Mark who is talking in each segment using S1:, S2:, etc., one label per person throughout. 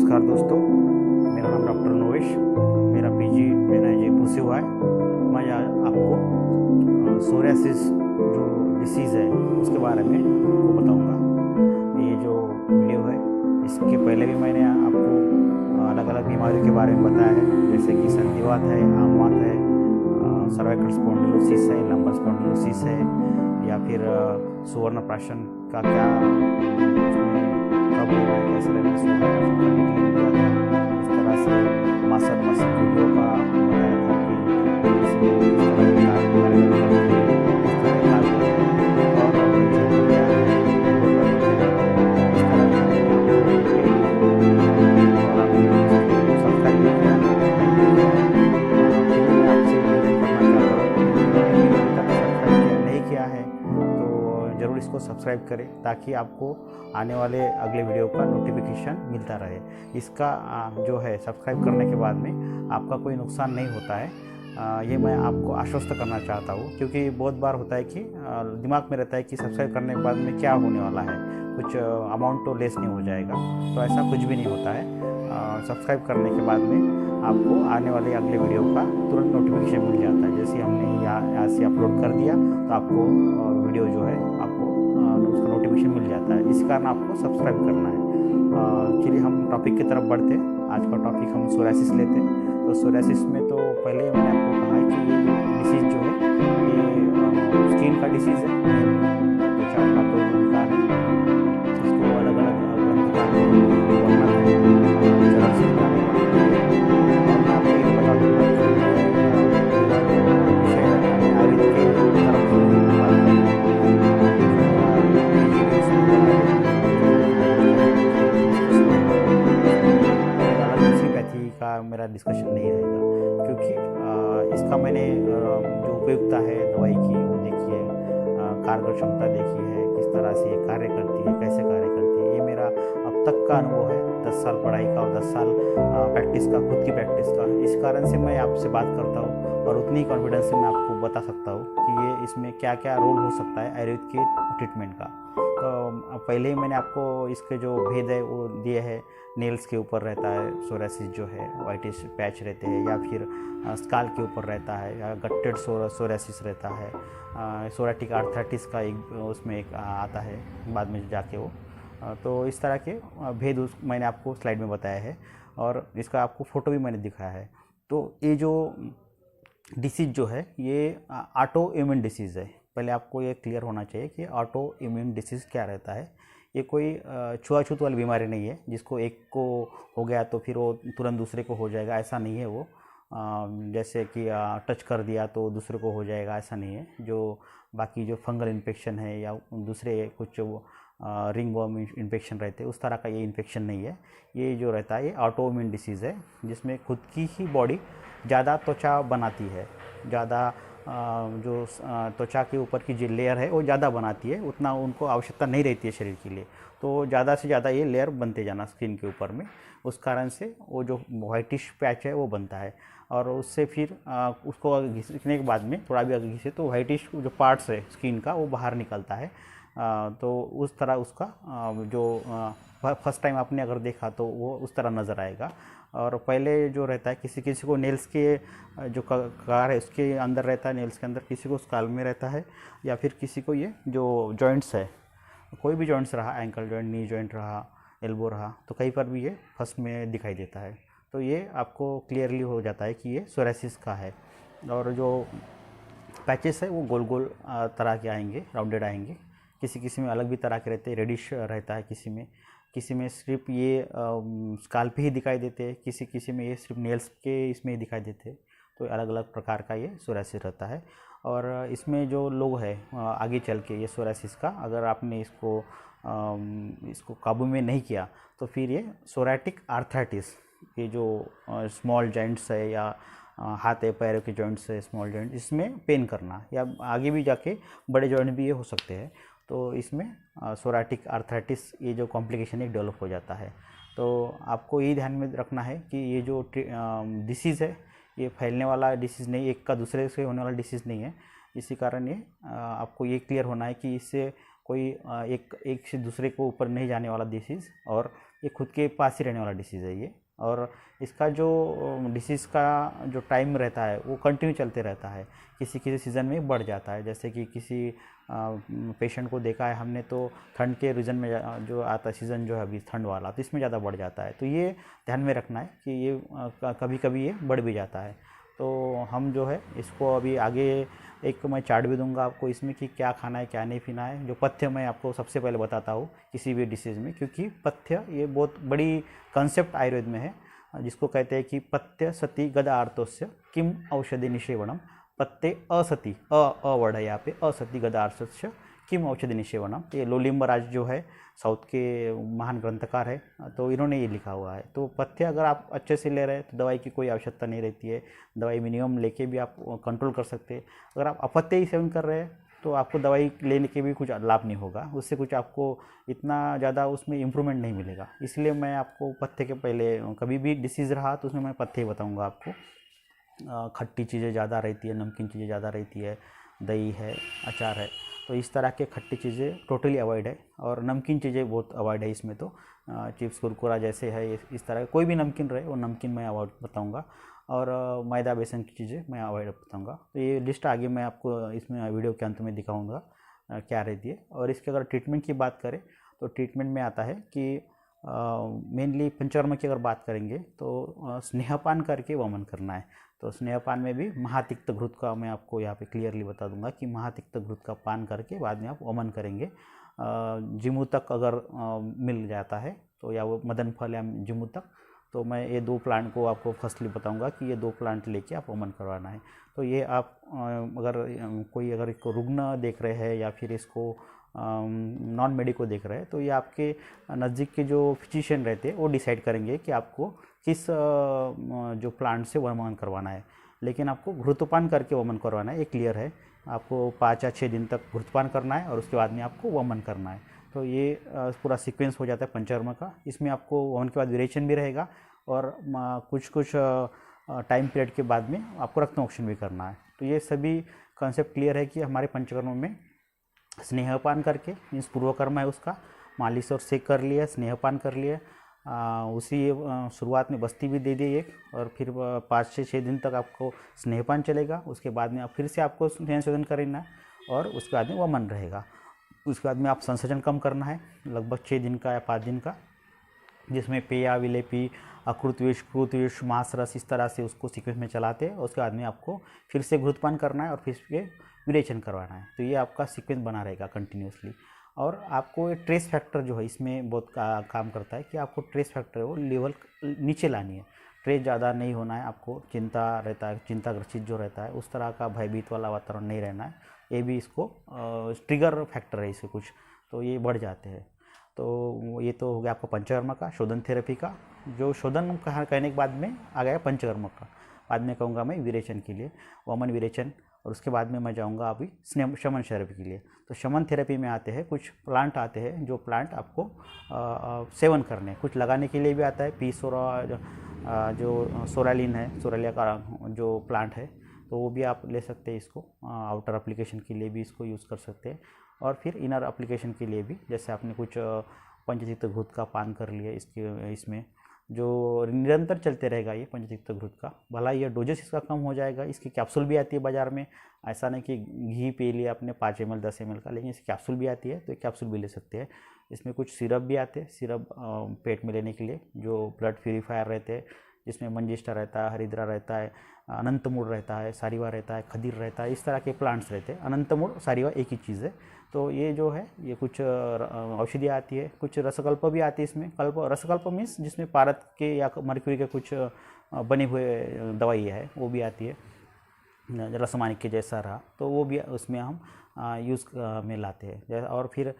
S1: नमस्कार दोस्तों, मेरा नाम डॉक्टर नोवेश, मेरा पीजी मैंने जयपुर से हुआ है। मैं आपको सोरियासिस जो डिसीज़ है उसके बारे में आपको बताऊंगा। ये जो वीडियो है इसके पहले भी मैंने आपको अलग अलग बीमारियों के बारे में बताया है, जैसे कि संधिवात है, आमवात है, सर्वाइकल स्पॉन्डिलोसिस है, लंबर स्पॉन्डिलोसिस है, या फिर सुवर्ण प्राशन का क्या उसमें कब लेना है, कैसे लेना है, सुवर्ण प्राशन का डिटेल दिया था। इस तरह से मासिक वीडियो का आपको बताया था कि इसमें किस तरह के कार्य करते हैं, किस तरह के कार्य होते हैं और जो क्या है इस तरह का आपको डिटेल और आपने सब्सक्राइब नहीं किया फिर मैं आपसे करना चाहता हूँ अभी तक सब्सक्राइब नहीं किया है तो ज़रूर इसको सब्सक्राइब करें ताकि आपको आने वाले अगले वीडियो का नोटिफिकेशन मिलता रहे। इसका जो है सब्सक्राइब करने के बाद में आपका कोई नुकसान नहीं होता है, ये मैं आपको आश्वस्त करना चाहता हूँ, क्योंकि बहुत बार होता है कि दिमाग में रहता है कि सब्सक्राइब करने के बाद में क्या होने वाला है, कुछ अमाउंट तो लेस नहीं हो जाएगा, तो ऐसा कुछ भी नहीं होता है। सब्सक्राइब करने के बाद में आपको आने वाले अगले वीडियो का तुरंत नोटिफिकेशन मिल जाता है। जैसे हमने यहाँ से अपलोड कर दिया तो आपको वीडियो जो है आपको उसका नोटिफिकेशन मिल जाता है। इस कारण आपको सब्सक्राइब करना है। चलिए हम टॉपिक की तरफ बढ़ते हैं। आज का टॉपिक हम सोरियासिस लेते हैं। तो सोरियासिस में तो पहले मैंने आपको कहा है कि ये डिसीज़ जो है ये स्किन का डिसीज़ है, त्वचा का तो विकार है। इसको अलग अलग ग्रंथिकार में वर्णन है, चरम संख्या में वर्णन है। और मैं आपको ये बता दूँगा विषय आयुर्वेद के तरफ बात करते हैं। का मेरा डिस्कशन नहीं रहेगा, क्योंकि इसका मैंने जो उपयुक्तता है दवाई की वो देखी है, कारगर क्षमता देखी है, किस तरह से ये कार्य करती है, कैसे कार्य करती है। ये मेरा अब तक का अनुभव है, 10 साल पढ़ाई का और 10 साल प्रैक्टिस का, खुद की प्रैक्टिस का। इस कारण से मैं आपसे बात करता हूँ और उतनी कॉन्फिडेंस से मैं आपको बता सकता हूँ कि ये इसमें क्या क्या रोल हो सकता है आयुर्वेद के ट्रीटमेंट का। तो पहले ही मैंने आपको इसके जो भेद है वो दिए हैं। नेल्स के ऊपर रहता है सोरियासिस जो है, वाइटिश पैच रहते हैं, या फिर स्काल के ऊपर रहता है, या गट्टेड सोरियासिस रहता है। सोरियाटिक आर्थराइटिस का एक उसमें एक आता है बाद में जाके वो। तो इस तरह के भेद मैंने आपको स्लाइड में बताया है और इसका आपको फ़ोटो भी मैंने दिखाया है। तो ये जो डिसीज़ जो है ये ऑटो इम्यून डिसीज़ है। पहले आपको ये क्लियर होना चाहिए कि ऑटो इम्यून डिसीज़ क्या रहता है। ये कोई छुआछूत वाली बीमारी नहीं है, जिसको एक को हो गया तो फिर वो तुरंत दूसरे को हो जाएगा, ऐसा नहीं है वो। जैसे कि टच कर दिया तो दूसरे को हो जाएगा, ऐसा नहीं है। जो बाकी जो फंगल इन्फेक्शन है या दूसरे कुछ रिंग वर्म इन्फेक्शन रहते हैं उस तरह का ये इन्फेक्शन नहीं है। ये जो रहता है ये ऑटो इम्यून डिसीज़ है, जिसमें खुद की ही बॉडी ज़्यादा त्वचा बनाती है, ज़्यादा जो त्वचा के ऊपर की जो लेयर है वो ज़्यादा बनाती है, उतना उनको आवश्यकता नहीं रहती है शरीर के लिए। तो ज़्यादा से ज़्यादा ये लेयर बनते जाना स्किन के ऊपर में, उस कारण से वो जो वाइटिश पैच है वो बनता है। और उससे फिर उसको घिसने के बाद में थोड़ा भी अगर घिसे तो वाइटिश जो पार्ट्स है स्किन का वो बाहर निकलता है। तो उस तरह उसका जो फर्स्ट टाइम आपने अगर देखा तो वो उस तरह नज़र आएगा। और पहले जो रहता है किसी किसी को नेल्स के जो कार है उसके अंदर रहता है, नेल्स के अंदर, किसी को स्काल में रहता है, या फिर किसी को ये जो जॉइंट्स है, कोई भी जॉइंट्स रहा, एंकल जॉइंट, नी जॉइंट रहा, एल्बो रहा, तो कहीं पर भी ये फर्स्ट में दिखाई देता है। तो ये आपको क्लियरली हो जाता है कि ये सोरियासिस का है। और जो पैचेस है वो गोल गोल तरह के आएंगे, राउंडेड आएंगे, किसी किसी में अलग भी तरह के रहते हैं, रेडिश रहता है किसी में सिर्फ ये स्काल पे ही दिखाई देते हैं, किसी किसी में ये सिर्फ नेल्स के इसमें ही दिखाई देते हैं। तो अलग अलग प्रकार का ये सोरियासिस रहता है। और इसमें जो लोग हैं आगे चल के ये सोरियासिस का अगर आपने इसको काबू में नहीं किया तो फिर ये सोरियाटिक आर्थराइटिस, ये जो स्मॉल जॉइंट्स है या हाथ है पैरों के जॉइंट्स है, स्मॉल जॉइंट, इसमें पेन करना या आगे भी जाके बड़े जॉइंट भी ये हो सकते हैं। तो इसमें सोरियाटिक आर्थराइटिस ये जो कॉम्प्लिकेशन एक डेवलप हो जाता है। तो आपको ये ध्यान में रखना है कि ये जो डिसीज़ है ये फैलने वाला डिसीज़ नहीं, एक का दूसरे से होने वाला डिसीज़ नहीं है। इसी कारण ये आपको ये क्लियर होना है कि इससे कोई एक से दूसरे को ऊपर नहीं जाने वाला डिसीज़, और ये खुद के पास ही रहने वाला डिसीज़ है ये। और इसका जो डिसीज़ का जो टाइम रहता है वो कंटिन्यू चलते रहता है, किसी किसी सीज़न में बढ़ जाता है। जैसे कि किसी पेशेंट को देखा है हमने तो ठंड के रीजन में जो आता है सीज़न जो है अभी ठंड वाला, तो इसमें ज़्यादा बढ़ जाता है। तो ये ध्यान में रखना है कि ये कभी कभी ये बढ़ भी जाता है। तो हम जो है इसको अभी आगे एक मैं चार्ट भी दूंगा आपको इसमें कि क्या खाना है क्या नहीं पीना है। जो पथ्य मैं आपको सबसे पहले बताता हूँ किसी भी डिसीज़ में, क्योंकि पथ्य ये बहुत बड़ी कंसेप्ट आयुर्वेद में है, जिसको कहते हैं कि पथ्य सती गदा आर्तोस्य किम औषधि निषेवणम। पत्ते असती अ वर्ड है यहाँ पे, असती गदा आर्तोस्य किम औषधि निषेवणम। ये लोलिम्बराज जो है साउथ के महान ग्रंथकार है, तो इन्होंने ये लिखा हुआ है। तो पथ्य अगर आप अच्छे से ले रहे हैं तो दवाई की कोई आवश्यकता नहीं रहती है, दवाई मिनिमम लेके भी आप कंट्रोल कर सकते हैं। अगर आप अपथ्य ही सेवन कर रहे हैं तो आपको दवाई लेने के भी कुछ लाभ नहीं होगा, उससे कुछ आपको इतना ज़्यादा उसमें इम्प्रूवमेंट नहीं मिलेगा। इसलिए मैं आपको पथ्य के पहले कभी भी डिसीज़ रहा तो उसमें मैं पथ्य ही बताऊँगा आपको। खट्टी चीज़ें ज़्यादा रहती है, नमकीन चीज़ें ज़्यादा रहती है, दही है, अचार है, तो इस तरह के खट्टी चीज़ें टोटली अवॉइड है। और नमकीन चीज़ें बहुत अवॉइड है इसमें, तो चिप्स कुरकुरा जैसे है इस तरह कोई भी नमकीन रहे वो नमकीन मैं अवॉइड बताऊंगा। और मैदा बेसन की चीज़ें मैं अवॉइड बताऊंगा। तो ये लिस्ट आगे मैं आपको इसमें वीडियो के अंत में दिखाऊंगा क्या रहती है। और इसके अगर ट्रीटमेंट की बात करें तो ट्रीटमेंट में आता है कि मेनली पंचकर्म की अगर बात करेंगे तो स्नेहपान करके वमन करना है। तो स्नेहपान में भी महातिक्त घृत का मैं आपको यहाँ पे क्लियरली बता दूंगा कि महातिक्त घृत का पान करके बाद में आप वमन करेंगे। जिमुतक अगर मिल जाता है तो, या वो मदन फल या जिमुतक, तो मैं ये दो प्लांट को आपको फर्स्टली बताऊंगा कि ये दो प्लांट लेके आप वमन करवाना है। तो ये आप अगर कोई अगर इसको रुग्ण देख रहे हैं या फिर इसको नॉन मेडिको देख रहे हैं तो ये आपके नज़दीक के जो फिजिशियन रहते हैं वो डिसाइड करेंगे कि आपको किस जो प्लांट से वमन करवाना है। लेकिन आपको घृतपान करके वमन करवाना है, ये क्लियर है। आपको 5 या 6 दिन तक घृतपान करना है और उसके बाद में आपको वमन करना है। तो ये पूरा सीक्वेंस हो जाता है पंचकर्म का। इसमें आपको वमन के बाद विरेचन भी रहेगा और कुछ टाइम पीरियड के बाद में आपको रक्तमोक्षण भी करना है। तो ये सभी कॉन्सेप्ट क्लियर है कि हमारे पंचकर्म में स्नेहपान करके मीन्स पूर्वकर्म है उसका, मालिश और सेक कर लिया, स्नेहपान कर लिया, उसी शुरुआत में बस्ती भी दे दी एक, और फिर 5 से 6 दिन तक आपको स्नेहपान चलेगा। उसके बाद में आप फिर से आपको स्नेह शोधन करना है और उसके बाद में वमन रहेगा। उसके बाद में आप संसेचन कम करना है लगभग 6 दिन का या 5 दिन का, जिसमें पेया विलेपी अकृतविष कृतविष मांसरस इस तरह से उसको सीक्वेंस में चलाते हैं। उसके बाद में आपको फिर से घृतपान करना है और फिर से विरेचन करवाना है। तो ये आपका सीक्वेंस बना रहेगा कंटिन्यूसली। और आपको ट्रेस फैक्टर जो है इसमें बहुत काम करता है कि आपको ट्रेस फैक्टर वो लेवल नीचे लानी है। ट्रेस ज़्यादा नहीं होना है, आपको चिंता रहता है, चिंताग्रसित जो रहता है उस तरह का भयभीत वाला वातावरण नहीं रहना है। ये भी इसको ट्रिगर फैक्टर है इससे कुछ, तो ये बढ़ जाते हैं। तो ये तो हो गया आपका पंचकर्म का, शोधन थेरेपी का। जो शोधन कहने के बाद में आ गया पंचकर्म का, बाद में कहूँगा मैं विरेचन के लिए, वमन विरेचन, और उसके बाद में मैं जाऊँगा अभी शमन थेरेपी के लिए। तो शमन थेरेपी में आते हैं कुछ प्लांट आते हैं जो प्लांट आपको सेवन करने, कुछ लगाने के लिए भी आता है। पी सोरा जो सोरालिन है, सोरालिया का जो प्लांट है, तो वो भी आप ले सकते हैं इसको। आउटर एप्लीकेशन के लिए भी इसको यूज़ कर सकते हैं, और फिर इनर एप्लीकेशन के लिए भी, जैसे आपने कुछ पंचतीर्थ घृत का पान कर लिया इसमें जो निरंतर चलते रहेगा ये पंचतीर्थ घृत का। भला ये डोजेस इसका कम हो जाएगा। इसकी कैप्सूल भी आती है बाज़ार में, ऐसा नहीं कि घी पी लिया आपने 5 ml 10 ml का, लेकिन इसकी कैप्सूल भी आती है, तो कैप्सूल भी ले सकते हैं। इसमें कुछ सिरप भी आते हैं, सिरप पेट में लेने के लिए, जो ब्लड प्यूरीफायर रहते हैं, जिसमें मंजिष्ठा रहता है, हरिद्रा रहता है, अनंतमूल रहता है, सारीवा रहता है, खदीर रहता है, इस तरह के प्लांट्स रहते हैं। अनंतमूल सारीवा एक ही चीज़ है। तो ये जो है ये कुछ औषधियाँ आती है, कुछ रसकल्प भी आती है इसमें। रसकल्प मीन्स जिसमें पारद के या मरक्यूरी के कुछ बने हुए दवाई है वो भी आती है, रसमानिक के जैसा रहा, तो वो भी उसमें हम यूज़ में लाते हैं। और फिर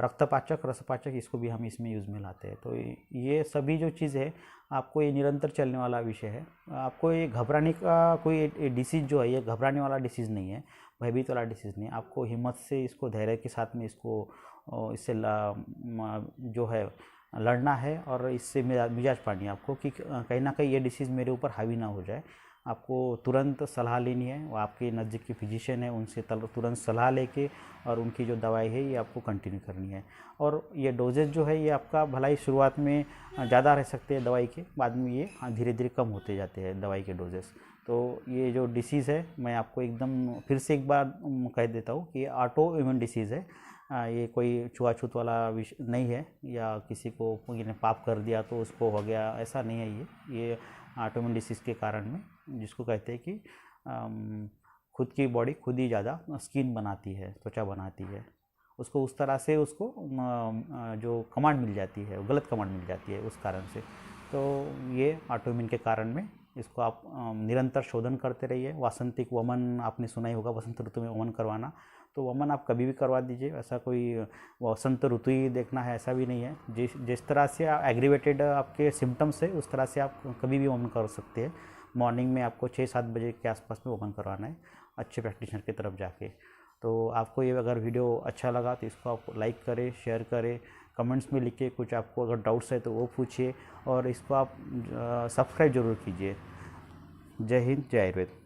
S1: रक्तपाचक, रसपाचक, इसको भी हम इसमें यूज़ में लाते हैं। तो ये सभी जो चीज़ है आपको ये निरंतर चलने वाला विषय है। आपको ये घबराने का कोई डिसीज़ जो है ये घबराने वाला डिसीज़ नहीं है, भयभीत वाला डिसीज़ नहीं है। आपको हिम्मत से इसको, धैर्य के साथ में इसको इससे जो है लड़ना है, और इससे मिजाज पानी आपको कि कहीं ना कहीं ये डिसीज़ मेरे ऊपर हावी ना हो जाए। आपको तुरंत सलाह लेनी है। वो आपके नज़दीक की फिजिशियन है, उनसे तुरंत सलाह लेके और उनकी जो दवाई है ये आपको कंटिन्यू करनी है। और ये डोजेज जो है ये आपका भला ही शुरुआत में ज़्यादा रह सकते हैं दवाई के, बाद में ये धीरे धीरे कम होते जाते हैं दवाई के डोजेस। तो ये जो डिसीज़ है मैं आपको एकदम फिर से एक बार कह देता हूँ कि ये ऑटो इम्यून डिसीज़ है। ये कोई छुआछूत वाला विषय नहीं है, या किसी को कोई ने पाप कर दिया तो उसको हो गया, ऐसा नहीं है। ये ऑटो इम्यून डिसीज़ के कारण में, जिसको कहते हैं कि खुद की बॉडी खुद ही ज़्यादा स्किन बनाती है, त्वचा बनाती है, उसको उस तरह से उसको जो कमांड मिल जाती है, गलत कमांड मिल जाती है उस कारण से। तो ये ऑटोइम्यून के कारण में इसको आप निरंतर शोधन करते रहिए। वासंतिक वमन आपने सुना ही होगा, वसंत ऋतु में वमन करवाना, तो वमन आप कभी भी करवा दीजिए। ऐसा कोई वसंत ऋतु ही देखना है ऐसा भी नहीं है। जिस तरह से एग्रीवेटेड आपके सिम्टम्स है उस तरह से आप कभी भी वमन कर सकते हैं। मॉर्निंग में आपको 6-7 बजे के आसपास में वमन करवाना है अच्छे प्रैक्टिशनर की तरफ जाके। तो आपको ये अगर वीडियो अच्छा लगा तो इसको आप लाइक करें, शेयर करें, कमेंट्स में लिखिए, कुछ आपको अगर डाउट्स है तो वो पूछिए, और इसको आप सब्सक्राइब जरूर कीजिए। जय हिंद, जय आयुर्वेद।